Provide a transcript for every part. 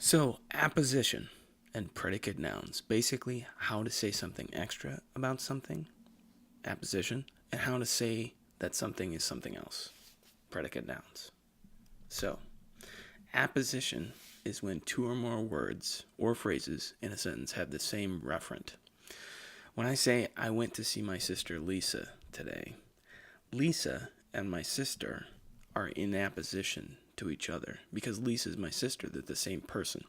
So, apposition and predicate nouns. Basically, how to say something extra about something, apposition, and how to say that something is something else, predicate nouns. So, apposition is when two or more words or phrases in a sentence have the same referent. When I say, I went to see my sister Lisa today, Lisa and my sister are in apposition to each other because Lisa is my sister. They're the same person.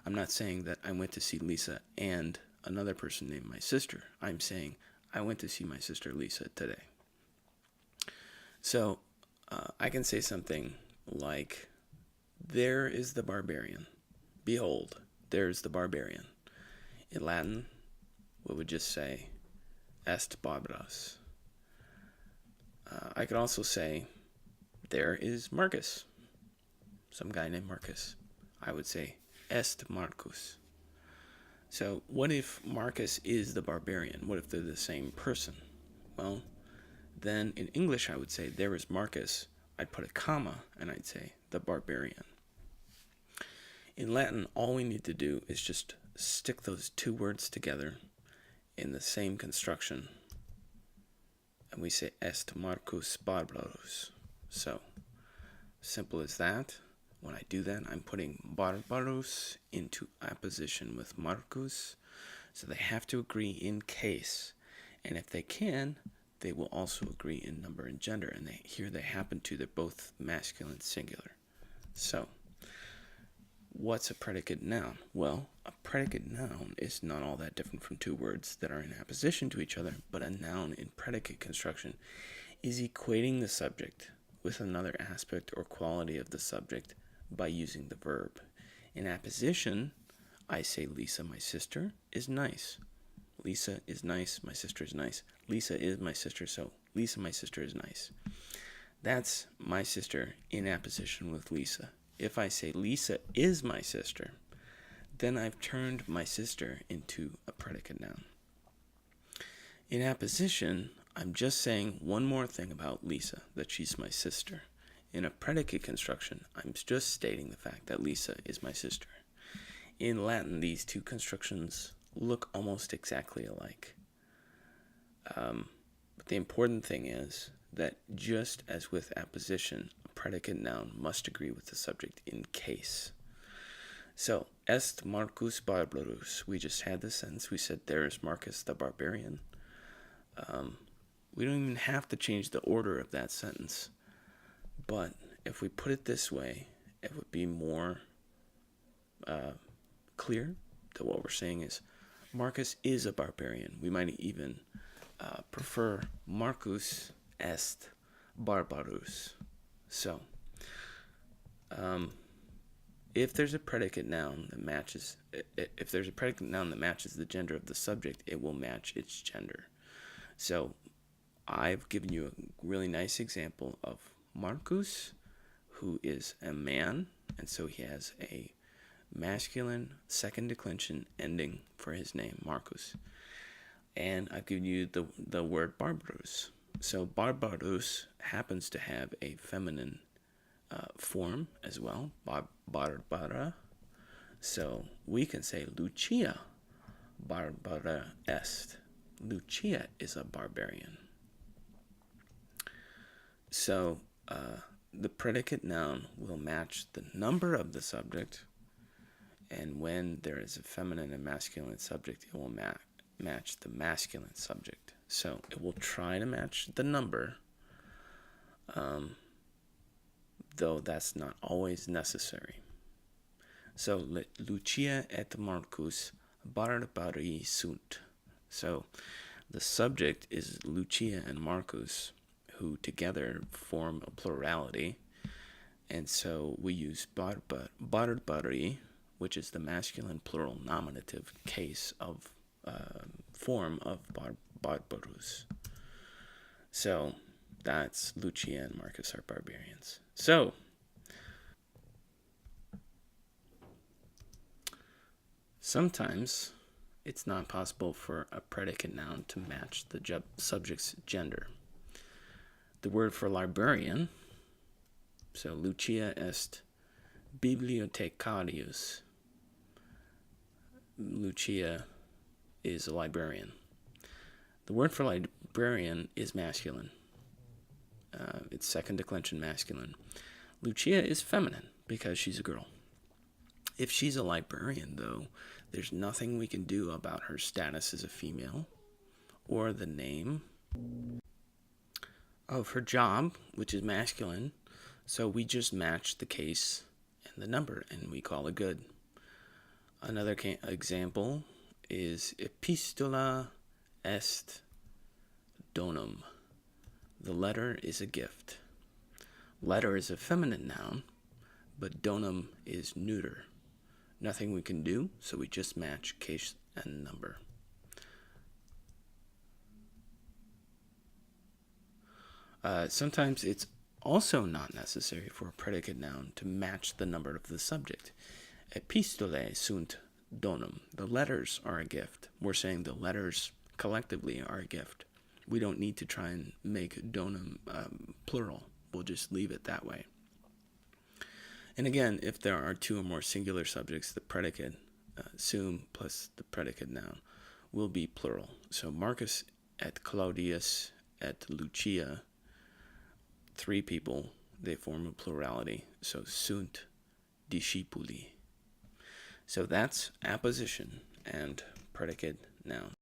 I'm not saying that I went to see Lisa and another person named my sister. I'm saying I went to see my sister Lisa today. So I can say something like, there is the barbarian. Behold, there's the barbarian. In Latin, we would just say, est barbarus. I could also say, there is Marcus. Some guy named Marcus. I would say, est Marcus. So what if Marcus is the barbarian? What if they're the same person? Well, then in English I would say, there is Marcus. I'd put a comma and I'd say, the barbarian. In Latin, all we need to do is just stick those two words together in the same construction. And we say, est Marcus barbarus. So, simple as that. When I do that, I'm putting barbarus into apposition with Marcus. So they have to agree in case. And if they can, they will also agree in number and gender. And here they happen to. They're both masculine singular. So, what's a predicate noun? Well, a predicate noun is not all that different from two words that are in apposition to each other, but a noun in predicate construction is equating the subject with another aspect or quality of the subject by using the verb. In apposition, I say Lisa, my sister, is nice. Lisa is nice, my sister is nice. Lisa is my sister, so Lisa, my sister, is nice. That's my sister in apposition with Lisa. If I say Lisa is my sister, then I've turned my sister into a predicate noun. In apposition, I'm just saying one more thing about Lisa, that she's my sister. In a predicate construction, I'm just stating the fact that Lisa is my sister. In Latin, these two constructions look almost exactly alike. But the important thing is that just as with apposition, a predicate noun must agree with the subject in case. So, est Marcus barbarus. We just had this sentence. We said, there is Marcus the barbarian. We don't even have to change the order of that sentence. But if we put it this way, it would be more clear that what we're saying is Marcus is a barbarian. We might even prefer Marcus est barbarus. So, if there's a predicate noun that matches, the gender of the subject, it will match its gender. So, I've given you a really nice example of Marcus, who is a man, and so he has a masculine second declension ending for his name, Marcus. And I've given you the word barbarus. So barbarus happens to have a feminine form as well, barbara. So we can say Lucia barbara est. Lucia is a barbarian. So the predicate noun will match the number of the subject, and when there is a feminine and masculine subject, it will match the masculine subject. So it will try to match the number, though that's not always necessary. So Lucia et Marcus barbari sunt. So the subject is Lucia and Marcus, who together form a plurality, and so we use barbari, which is the masculine plural nominative case of form of barbarus. So that's Lucia and Marcus are barbarians. So sometimes it's not possible for a predicate noun to match the subject's gender. The word for librarian, so Lucia est bibliothecarius, Lucia is a librarian. The word for librarian is masculine. It's second declension masculine. Lucia is feminine because she's a girl. If she's a librarian, though, there's nothing we can do about her status as a female or the name of her job, which is masculine. So we just match the case and the number, and we call it good. Another example is epistola est donum. The letter is a gift. Letter is a feminine noun, but donum is neuter. Nothing we can do, so we just match case and number. Sometimes it's also not necessary for a predicate noun to match the number of the subject. Epistolae sunt donum. The letters are a gift. We're saying the letters collectively are a gift. We don't need to try and make donum plural. We'll just leave it that way. And again, if there are two or more singular subjects, the predicate sum plus the predicate noun will be plural. So Marcus et Claudius et Lucia, three people, they form a plurality. So sunt discipuli. So that's apposition and predicate noun.